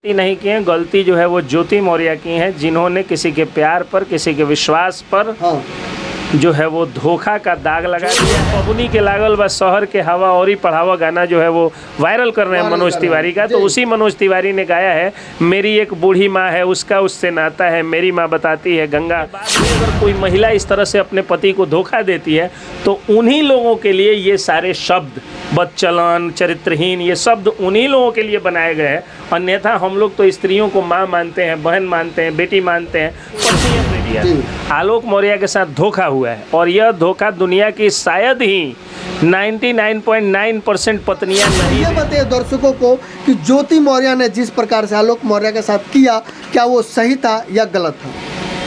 नहीं की है, गलती जो है वो ज्योति मौर्य की है, जिन्होंने किसी के प्यार पर, किसी के विश्वास पर जो है वो धोखा का दाग लगा दिया। पबनी के लागल बा शहर के हवा और ही पढ़ावा गाना जो है वो वायरल कर रहे हैं मनोज तिवारी का। तो उसी मनोज तिवारी ने गाया है, मेरी एक बूढ़ी माँ है उसका उससे नाता है, मेरी माँ बताती है गंगा। अगर कोई महिला इस तरह से अपने पति को धोखा देती है तो उन्हीं लोगों के लिए ये सारे शब्द, बदचलन, चरित्रहीन, ये शब्द उन्हीं लोगों के लिए बनाए गए हैं। अन्यथा हम लोग तो स्त्रियों को माँ मानते हैं, बहन मानते हैं, बेटी मानते हैं, पत्नी है। आलोक मौर्य के साथ धोखा हुआ है और यह धोखा दुनिया की शायद ही 99.9% पत्नियां नहीं। ये बताइए दर्शकों को कि ज्योति मौर्य ने जिस प्रकार से आलोक मौर्य के साथ किया, क्या वो सही था या गलत था?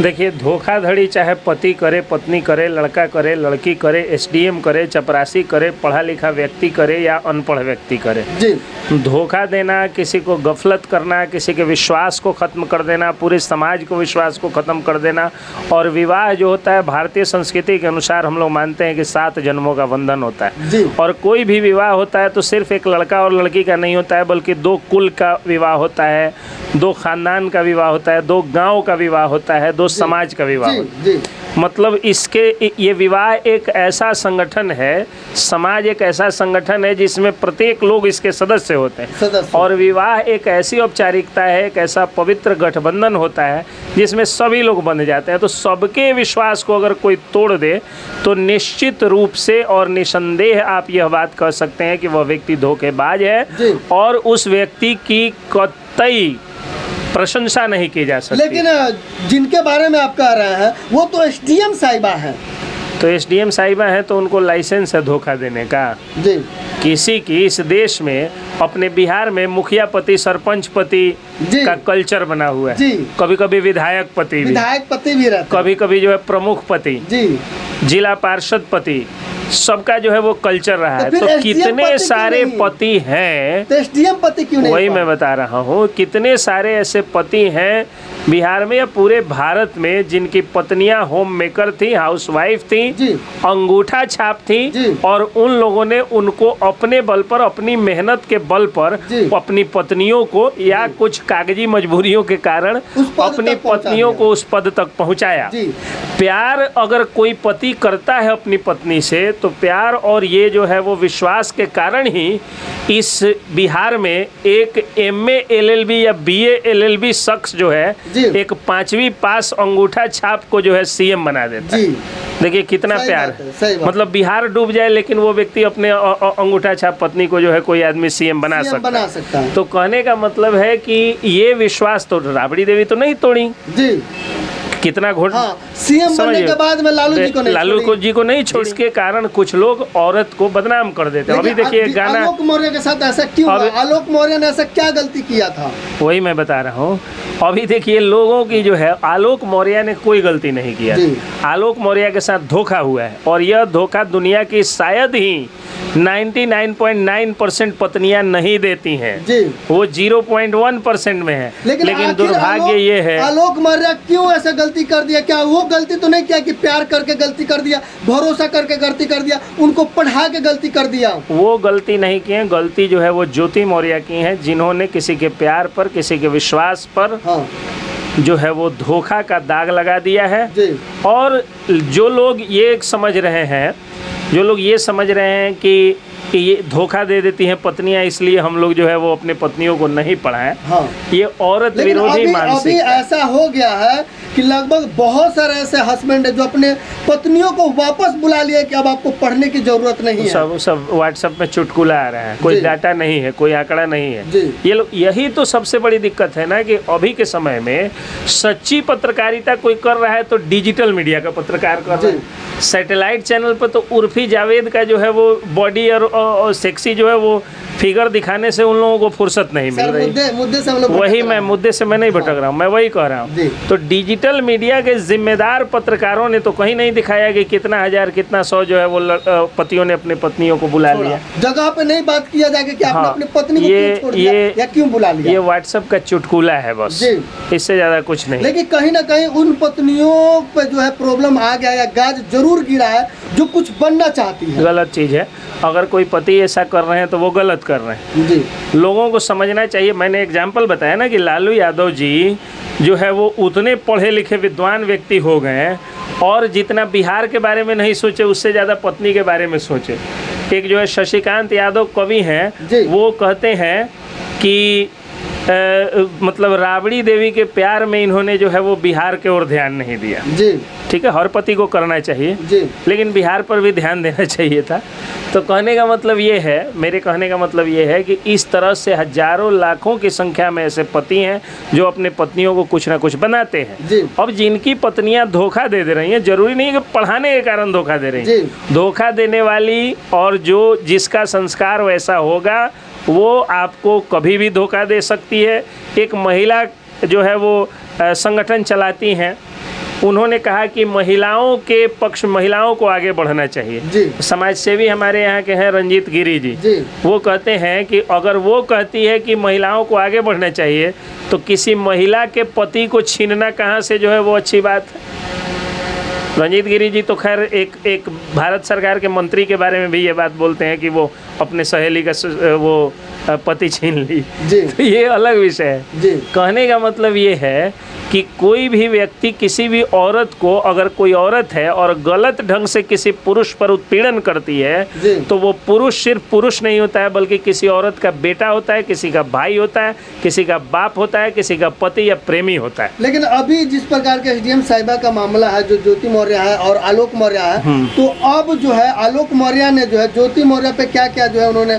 देखिए, धोखाधड़ी चाहे पति करे, पत्नी करे, लड़का करे, लड़की करे, एसडीएम करे, चपरासी करे, पढ़ा लिखा व्यक्ति करे या अनपढ़ व्यक्ति करे जी, धोखा देना, किसी को गफलत करना, किसी के विश्वास को ख़त्म कर देना, पूरे समाज को विश्वास को ख़त्म कर देना। और विवाह जो होता है भारतीय संस्कृति के अनुसार हम लोग मानते हैं कि 7 जन्मों का बंधन होता है जी। और कोई भी विवाह होता है तो सिर्फ एक लड़का और लड़की का नहीं होता है, बल्कि 2 कुल का विवाह होता है, 2 खानदान का विवाह होता है, 2 गाँव का विवाह होता है, 2 समाज का विवाह होता है। मतलब ये विवाह एक ऐसा संगठन है, समाज एक ऐसा संगठन है जिसमें प्रत्येक लोग इसके सदस्य होते हैं। और विवाह एक ऐसी औपचारिकता है, एक ऐसा पवित्र गठबंधन होता है जिसमें सभी लोग बंध जाते हैं। तो सबके विश्वास को अगर कोई तोड़ दे तो निश्चित रूप से और निसंदेह आप यह बात कह सकते हैं कि वह व्यक्ति धोखेबाज है और उस व्यक्ति की कतई प्रशंसा नहीं की जा सकती। लेकिन जिनके बारे में आप कह रहे हैं वो तो एसडीएम साहिबा हैं। तो एसडीएम साहिबा हैं तो उनको लाइसेंस है धोखा देने का जी। किसी की इस देश में, अपने बिहार में मुखिया पति, सरपंच पति का कल्चर बना हुआ है। कभी कभी विधायक पति भी रहता, कभी कभी जो है प्रमुख पति जी, जिला पार्षद पति, सबका जो है वो कल्चर रहा है। तो कितने सारे पति हैं, तो एसडीएम पति क्यों नहीं? वही मैं बता रहा हूँ, कितने सारे ऐसे पति हैं बिहार में या पूरे भारत में जिनकी पत्नियां होम मेकर थी, हाउसवाइफ थी, अंगूठा छाप थी और उन लोगों ने उनको अपने बल पर, अपनी मेहनत के बल पर अपनी पत्नियों को या कुछ कागजी मजबूरियों के कारण अपनी पत्नियों को उस पद तक पहुंचाया। प्यार अगर कोई पति करता है अपनी पत्नी से तो प्यार और ये जो है वो विश्वास के कारण ही इस बिहार में एक MA LLB या BA LLB शख्स जो है एक 5वीं पास अंगूठा छाप को जो है CM बना देता है। देखिए कितना प्यार है। मतलब बिहार डूब जाए लेकिन वो व्यक्ति अपने अंगूठा छाप पत्नी को जो है कोई आदमी CM बना सकता है। तो कहने का मतलब है कि ये विश्वास तो राबड़ी देवी तो नहीं तोड़ी जी, कितना घोट सीएम बनने के बाद में लालू जी को नहीं छोड़ी। इसके कारण कुछ लोग औरत को बदनाम कर देते हैं। अभी देखिए गाना, आलोक मौर्य के साथ ऐसा क्यों? आलोक मौर्य ने ऐसा क्या गलती किया था? वही मैं बता रहा हूँ। अभी देखिए लोगों की जो है, आलोक मौर्य ने कोई गलती नहीं किया, आलोक मौर्य के साथ धोखा हुआ है और यह धोखा दुनिया की शायद ही 99.9% पत्नियां नहीं देती हैं, वो 0.1% में है। लेकिन दुर्भाग्य ये है, आलोक मौर्य क्यों ऐसा गलती कर दिया? क्या वो गलती तो नहीं किया कि प्यार करके गलती कर दिया, भरोसा करके गलती कर दिया, उनको पढ़ा के गलती कर दिया? वो गलती नहीं की है, गलती जो है वो ज्योति मौर्य की है, जिन्होंने किसी के प्यार पर, किसी के विश्वास पर जो है वो धोखा का दाग लगा दिया है। और जो लोग ये समझ रहे हैं, कि ये धोखा दे देती हैं पत्नियां, इसलिए हम लोग जो है वो अपने पत्नियों को नहीं पढ़ाएं, ये औरत विरोधी मानसिकता। ऐसा हो गया है कि लगभग बहुत सारे ऐसे हस्बैंड है जो अपने पत्नियों को वापस बुला लिया कि अब आपको पढ़ने की जरूरत नहीं है। सब व्हाट्सएप में चुटकुला आ रहा है, कोई डाटा नहीं है, कोई आंकड़ा नहीं है। ये लोग, यही तो सबसे बड़ी दिक्कत है ना कि अभी के समय में सच्ची पत्रकारिता कोई कर रहा है तो डिजिटल मीडिया का पत्रकार कर रहा है। सैटेलाइट चैनल पर तो उर्फी जावेद का जो है वो बॉडी और सेक्सी जो है वो फिगर दिखाने से उन लोगों को फुर्सत नहीं मिल रही। मुद्दे से मैं नहीं भटक रहा हूँ, मैं वही कह रहा हूँ। तो डिजिटल मीडिया के जिम्मेदार पत्रकारों ने तो कहीं नहीं दिखाया कि कितना हजार कितना 100 जो है वो पतियों ने अपने पत्नियों को बुला लिया। जगह पे नहीं बात किया जाएगा कि आपने अपनी पत्नी को क्यों छोड़ दिया या क्यों बुला लिया। ये व्हाट्सएप का चुटकुला है बस, इससे ज्यादा कुछ नहीं। लेकिन कहीं ना कहीं उन पत्नियों पे जो है प्रॉब्लम आ गया या गाज जरूर गिरा है जो कुछ बनना चाहती है। गलत चीज है। अगर कोई पति ऐसा कर रहे हैं तो वो गलत कर रहे हैं। जी लोगों को समझना चाहिए। मैंने एग्जाम्पल बताया ना कि लालू यादव जी जो है वो उतने पढ़े लिखे विद्वान व्यक्ति हो गए और जितना बिहार के बारे में नहीं सोचे उससे ज़्यादा पत्नी के बारे में सोचे। एक जो है शशिकांत यादव कवि हैं, वो कहते हैं कि मतलब राबड़ी देवी के प्यार में इन्होंने जो है वो बिहार के ओर ध्यान नहीं दिया। जी ठीक है, हर पति को करना चाहिए जी, लेकिन बिहार पर भी ध्यान देना चाहिए था। तो कहने का मतलब ये है, मेरे कहने का मतलब ये है कि इस तरह से हजारों लाखों की संख्या में ऐसे पति हैं जो अपने पत्नियों को कुछ ना कुछ बनाते हैं। जी। अब जिनकी पत्नियां धोखा दे रही हैं, जरूरी नहीं है कि पढ़ाने के कारण धोखा दे रही हैं, धोखा देने वाली और जो जिसका संस्कार वैसा होगा वो आपको कभी भी धोखा दे सकती है। एक महिला जो है वो संगठन चलाती हैं, उन्होंने कहा कि महिलाओं के पक्ष, महिलाओं को आगे बढ़ना चाहिए। जी। समाज सेवी हमारे यहाँ के हैं रंजीत गिरी जी, वो कहते हैं कि अगर वो कहती है कि महिलाओं को आगे बढ़ना चाहिए तो किसी महिला के पति को छीनना कहाँ से जो है वो अच्छी बात है। रंजीत गिरी जी तो खैर एक भारत सरकार के मंत्री के बारे में भी ये बात बोलते हैं कि वो अपने सहेली का वो पति छीन ली। तो ये अलग विषय है। कहने का मतलब ये है कि कोई भी व्यक्ति किसी भी औरत को, अगर कोई औरत है और गलत ढंग से किसी पुरुष पर उत्पीड़न करती है तो वो पुरुष सिर्फ पुरुष नहीं होता है बल्कि किसी औरत का बेटा होता है, किसी का भाई होता है, किसी का बाप होता है, किसी का पति या प्रेमी होता है। लेकिन अभी जिस प्रकार के एसडीएम साहिबा का मामला है, जो ज्योति मौर्य है और आलोक मौर्य है, तो अब जो है आलोक मौर्य ने जो है ज्योति मौर्य पे क्या क्या जो है उन्होंने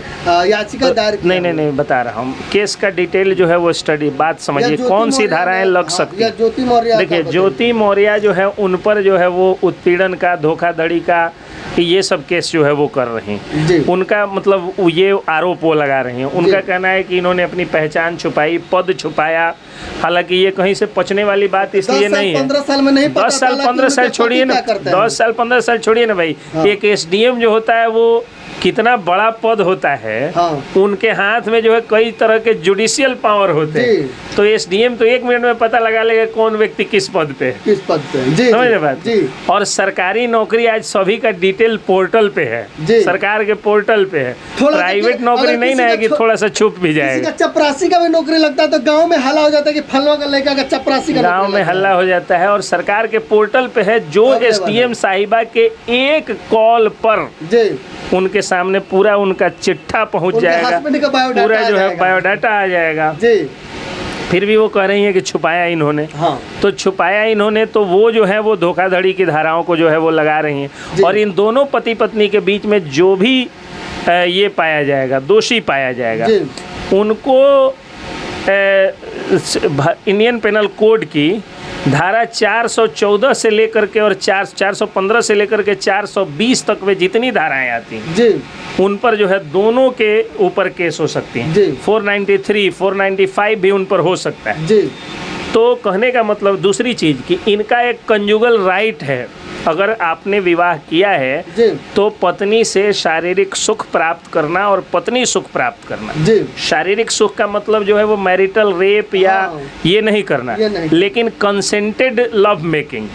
याचिका दायर की। नहीं बता रहा हूँ, केस का डिटेल जो है वो स्टडी, बात समझिए कौन सी धाराएं लग सकती। ज्योति मौर्य, देखिए ज्योति मौर्य जो है उन पर जो है वो उत्पीड़न का, धोखाधड़ी का, ये सब केस जो है वो कर रहे हैं। उनका मतलब ये आरोप वो लगा रहे हैं। उनका कहना है कि इन्होंने अपनी पहचान छुपाई, पद छुपाया। हालांकि ये कहीं से पचने वाली बात इसलिए नहीं है। 15 साल में नहीं, 10 साल 15 साल छोड़िए ना, 10 साल 15 साल छोड़िए ना भाई। एक एसडीएम जो होता है वो कितना बड़ा पद होता है, उनके हाथ में जो है कई तरह के जुडिशियल पावर होते हैं। तो एसडीएम तो 1 मिनट में पता लगा लेगा कौन व्यक्ति किस पद पे है। समझ रहे बात। और सरकारी नौकरी आज सभी का डिटेल पोर्टल पे है, सरकार के पोर्टल पे है। प्राइवेट नौकरी नहीं ना है कि थोड़ा सा छुप भी जाएगा। चपरासी का भी नौकरी लगता है तो गाँव में हल्ला हो जाता है कि फलवा का लड़का का चपरासी का, गाँव में हल्ला हो जाता है। और सरकार के पोर्टल पे है, जो एसडीएम साहिबा के एक कॉल पर उनके सामने पूरा उनका चिट्ठा पहुंच जाएगा, पूरा जो है बायोडाटा आ जाएगा। फिर भी वो कह रही है कि छुपाया इन्होंने। तो छुपाया इन्होंने, तो वो जो है वो धोखाधड़ी की धाराओं को जो है वो लगा रही हैं। और इन दोनों पति पत्नी के बीच में जो भी ये पाया जाएगा, दोषी पाया जाएगा, उनको इंडियन पेनल कोड की धारा 414 से लेकर के और 415 से लेकर के 420 तक में जितनी धाराएं आती हैं उन पर जो है दोनों के ऊपर केस हो सकती हैं। 493, 495 भी उन पर हो सकता है। तो कहने का मतलब दूसरी चीज़ कि इनका एक कंजुगल राइट है। अगर आपने विवाह किया है तो पत्नी से शारीरिक सुख प्राप्त करना और पत्नी सुख प्राप्त करना। शारीरिक सुख का मतलब जो है वो मैरिटल रेप या ये नहीं करना, लेकिन कंसेंटेड लव मेकिंग।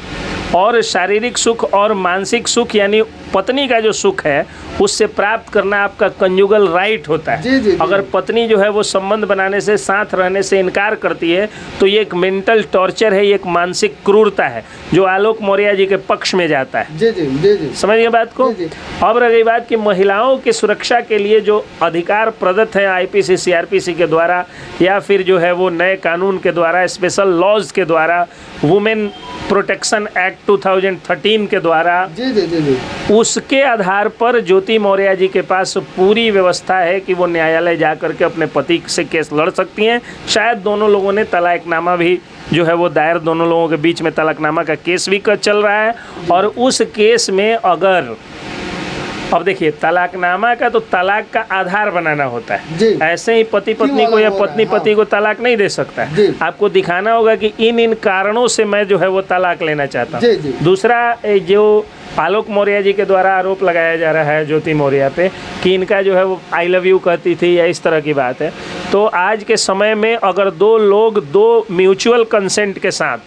और शारीरिक सुख और मानसिक सुख यानी पत्नी का जो सुख है उससे प्राप्त करना आपका कंजुगल राइट होता है। अगर पत्नी जो है वो संबंध बनाने से, साथ रहने से इनकार करती है तो ये एक मेंटल टॉर्चर है, ये एक मानसिक क्रूरता है जो आलोक मौर्य जी के पक्ष में जाता है। समझिए बात को। अब रह गई बात कि महिलाओं की सुरक्षा के लिए जो अधिकार प्रदत्त है आईपीसी सीआरपीसी के द्वारा या फिर जो है वो नए कानून के द्वारा, स्पेशल लॉज के द्वारा, वुमेन प्रोटेक्शन एक्ट 2013 के द्वारा, उसके आधार पर ज्योति मौर्य जी के पास पूरी व्यवस्था है कि वो न्यायालय जा करके अपने पति से केस लड़ सकती हैं। शायद दोनों लोगों ने तलाकनामा भी जो है वो दायर, दोनों लोगों के बीच में तलाकनामा का केस भी चल रहा है। और उस केस में अगर, अब देखिए तलाकनामा का तो तलाक का आधार बनाना होता है। ऐसे ही पति पत्नी को या पत्नी पति को तलाक नहीं दे सकता है। आपको दिखाना होगा कि इन कारणों से मैं जो है वो तलाक लेना चाहता हूँ। दूसरा जो आलोक मौर्य जी के द्वारा आरोप लगाया जा रहा है ज्योति मौर्य पे कि इनका जो है वो आई लव यू कहती थी या इस तरह की बात है। तो आज के समय में अगर दो लोग दो म्यूचुअल कंसेंट के साथ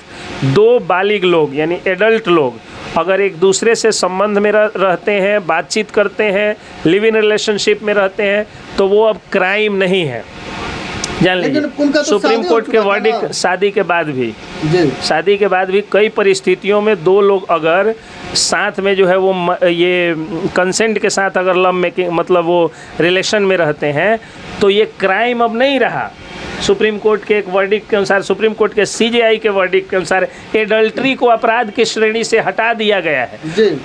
दो बालिग लोग यानी एडल्ट लोग अगर एक दूसरे से संबंध में रहते हैं, बातचीत करते हैं, लिव इन रिलेशनशिप में रहते हैं तो वो अब क्राइम नहीं है। जान लीजिए सुप्रीम कोर्ट के वर्डिक्ट शादी के बाद भी कई परिस्थितियों में दो लोग अगर साथ में जो है वो ये कंसेंट के साथ अगर लव मेकिंग मतलब वो रिलेशन में रहते हैं तो ये क्राइम अब नहीं रहा। सुप्रीम कोर्ट के एक वर्डिक्ट के अनुसार, सुप्रीम कोर्ट के सीजेआई के वर्डिक्ट के अनुसार एडल्ट्री को अपराध की श्रेणी से हटा दिया गया है।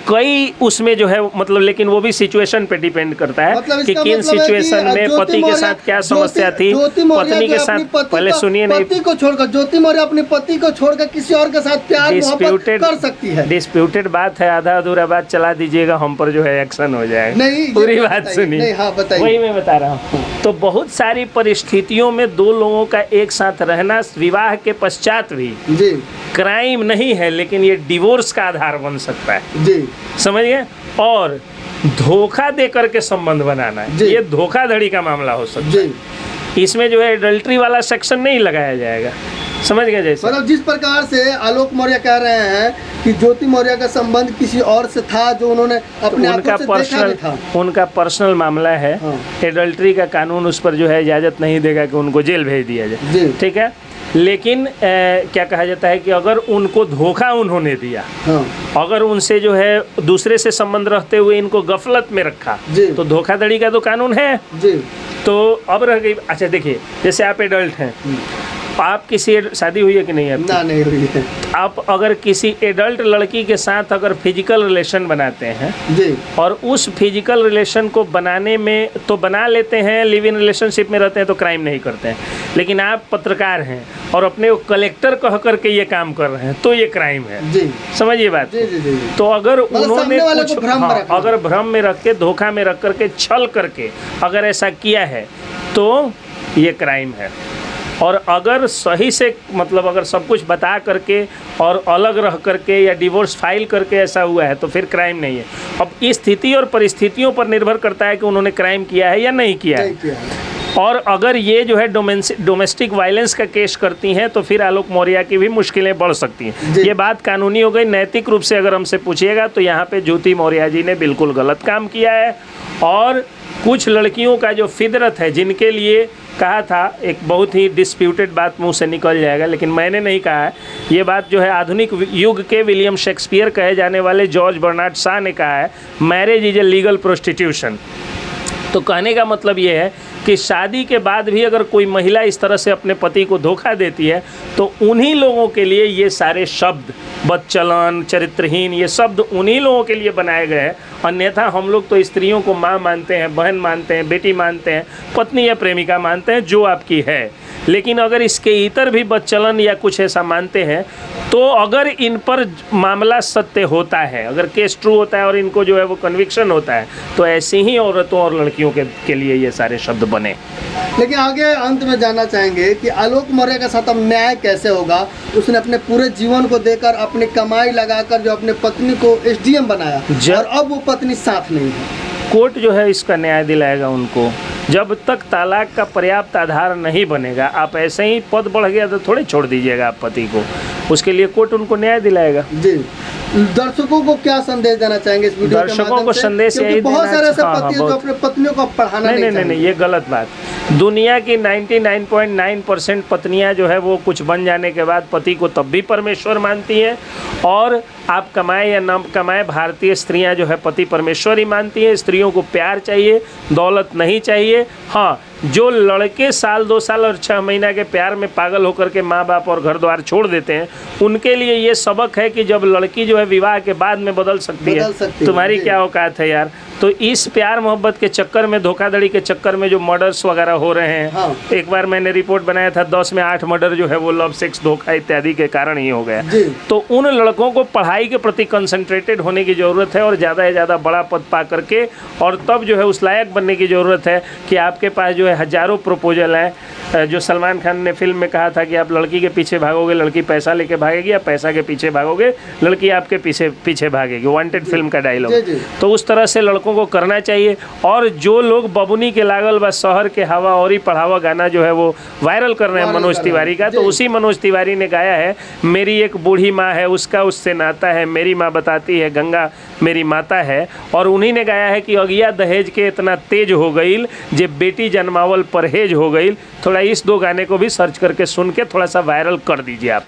कई उसमें जो है मतलब लेकिन वो भी सिचुएशन पे डिपेंड करता है मतलब कि किन सिचुएशन में पति के साथ क्या समस्या थी, पत्नी के साथ। पहले सुनिए, नहीं पति को छोड़कर ज्योति मौर्य अपने पति को छोड़कर किसी और के साथ प्यार मोहब्बत कर सकती है। डिस्प्यूटेड बात है, आधा अधूरा बात चला दीजिएगा, हम पर जो है एक्शन हो जाएगा। नहीं, पूरी बात सुनिए, वही मैं बता रहा हूँ। तो बहुत सारी परिस्थितियों में दो लोगों का एक साथ रहना विवाह के पश्चात भी क्राइम नहीं है, लेकिन ये डिवोर्स का आधार बन सकता है जी, समझिए। और धोखा दे करके संबंध बनाना है, ये धोखाधड़ी का मामला हो सकता है। इसमें जो है एडल्ट्री वाला सेक्शन नहीं लगाया जाएगा, समझ गए। जैसे मतलब जिस प्रकार से आलोक मौर्य कह रहे हैं कि ज्योति मौर्य का संबंध किसी और से था जो उन्होंने अपने उनका पर्सनल मामला है। हाँ। एडल्ट्री का कानून उस पर जो है इजाज़त नहीं देगा कि उनको जेल भेज दिया जाए, ठीक है। लेकिन क्या कहा जाता है कि अगर उनको धोखा उन्होंने दिया, हाँ। अगर उनसे जो है दूसरे से संबंध रखते हुए इनको गफलत में रखा तो धोखाधड़ी का तो कानून है जी। तो अब रह गई, अच्छा देखिए, जैसे आप एडल्ट हैं, आप किसी शादी हुई है कि नहीं आपकी? नहीं हुई है। आप अगर किसी एडल्ट लड़की के साथ अगर फिजिकल रिलेशन बनाते हैं जी, और उस फिजिकल रिलेशन को बनाने में तो बना लेते हैं, लिव इन रिलेशनशिप में रहते हैं तो क्राइम नहीं करते हैं। लेकिन आप पत्रकार हैं और अपने को कलेक्टर कह करके ये काम कर रहे हैं तो ये क्राइम है जी, समझिए बात जी, जी, जी। तो अगर उन्होंने कुछ अगर भ्रम में रख के, धोखा में रख करके, छल करके अगर ऐसा किया है तो ये क्राइम है। और अगर सही से मतलब अगर सब कुछ बता करके और अलग रह करके या डिवोर्स फाइल करके ऐसा हुआ है तो फिर क्राइम नहीं है। अब इस स्थिति और परिस्थितियों पर निर्भर करता है कि उन्होंने क्राइम किया है या नहीं किया है। और अगर ये जो है डोमेस्टिक वायलेंस का केस करती हैं तो फिर आलोक मौर्य की भी मुश्किलें बढ़ सकती हैं। ये बात कानूनी हो गई। नैतिक रूप से अगर हमसे पूछिएगा तो यहाँ पे ज्योति मौर्य जी ने बिल्कुल गलत काम किया है। और कुछ लड़कियों का जो फितरत है, जिनके लिए कहा था, एक बहुत ही डिस्प्यूटेड बात मुंह से निकल जाएगा लेकिन मैंने नहीं कहा है, ये बात जो है आधुनिक युग के विलियम शेक्सपियर कहे जाने वाले जॉर्ज बर्नार्ड शॉ ने कहा है, marriage is a legal prostitution. तो कहने का मतलब ये है कि शादी के बाद भी अगर कोई महिला इस तरह से अपने पति को धोखा देती है तो उन्हीं लोगों के लिए ये सारे शब्द, बदचलन, चरित्रहीन, ये शब्द उन्हीं लोगों के लिए बनाए गए हैं। अन्यथा हम लोग तो स्त्रियों को माँ मानते हैं, बहन मानते हैं, बेटी मानते हैं, पत्नी या प्रेमिका मानते हैं, जो आपकी है। लेकिन अगर इसके इतर भी बदचलन या कुछ ऐसा मानते हैं तो अगर इन पर मामला सत्य होता है, अगर केस ट्रू होता है और इनको जो है वो कन्विक्शन होता है तो ऐसी ही औरतों और लड़कियों के लिए ये सारे शब्द बने। लेकिन आगे अंत में जानना चाहेंगे कि आलोक मौर्य के साथ अब न्याय कैसे होगा। उसने अपने पूरे जीवन को देकर अपनी कमाई लगाकर जो अपने पत्नी को एसडीएम बनाया और अब वो पत्नी साथ नहीं है। कोर्ट जो है इसका न्याय दिलाएगा उनको। जब तक तलाक का पर्याप्त आधार नहीं बनेगा, आप ऐसे ही पद बढ़ गया तो थोड़े छोड़ दीजिएगा आप पति को, उसके लिए कोर्ट उनको न्याय दिलाएगा जी। दर्शकों को क्या संदेश देना चाहेंगे इस वीडियो दर्शकों को संदेश यही बहुत सारे ऐसे पति जो अपने पत्नियों को पढ़ाना नहीं, ये गलत बात। दुनिया की 99.9% पत्नियां जो है वो कुछ बन जाने के बाद पति को तब भी परमेश्वर मानती हैं। और आप कमाए या ना कमाए, भारतीय स्त्रियां जो है पति परमेश्वर ही मानती हैं। स्त्रियों को प्यार चाहिए, दौलत नहीं चाहिए। हाँ, जो लड़के साल 2 साल और 6 महीना के प्यार में पागल होकर के माँ बाप और घर द्वार छोड़ देते हैं, उनके लिए ये सबक है कि जब लड़की जो है विवाह के बाद में बदल सकती है, तुम्हारी क्या औकात है यार। तो इस प्यार मोहब्बत के चक्कर में, धोखाधड़ी के चक्कर में जो मर्डर्स वगैरह हो रहे हैं, हाँ। एक बार मैंने रिपोर्ट बनाया था 10 में 8 मर्डर जो है वो लव, सेक्स, धोखा इत्यादि के कारण ही हो गया। तो उन लड़कों को पढ़ाई के प्रति कंसंट्रेटेड होने की ज़रूरत है और ज़्यादा से ज़्यादा बड़ा पद पा करके और तब जो है उस लायक बनने की ज़रूरत है कि आपके पास जो है हज़ारों प्रपोजल हैं। जो सलमान खान ने फिल्म में कहा था कि आप लड़की के पीछे भागोगे, लड़की पैसा लेके भागेगी, या पैसा के पीछे भागोगे, लड़की आपके पीछे पीछे भागेगी। वांटेड फिल्म का डायलॉग। तो उस तरह से लड़कों को करना चाहिए। और जो लोग बबुनी के लागल व शहर के हवा और ही पढ़ावा गाना जो है वो वायरल कर रहे हैं मनोज तिवारी का, तो उसी मनोज तिवारी ने गाया है, मेरी एक बूढ़ी माँ है उसका उससे नाता है, मेरी माँ बताती है गंगा मेरी माता है। और उन्हीं ने गाया है कि अगिया दहेज के इतना तेज हो गई जे बेटी जन्मावल परहेज हो गई। थोड़ा इस 2 गाने को भी सर्च करके सुन के थोड़ा सा वायरल कर दीजिए आप।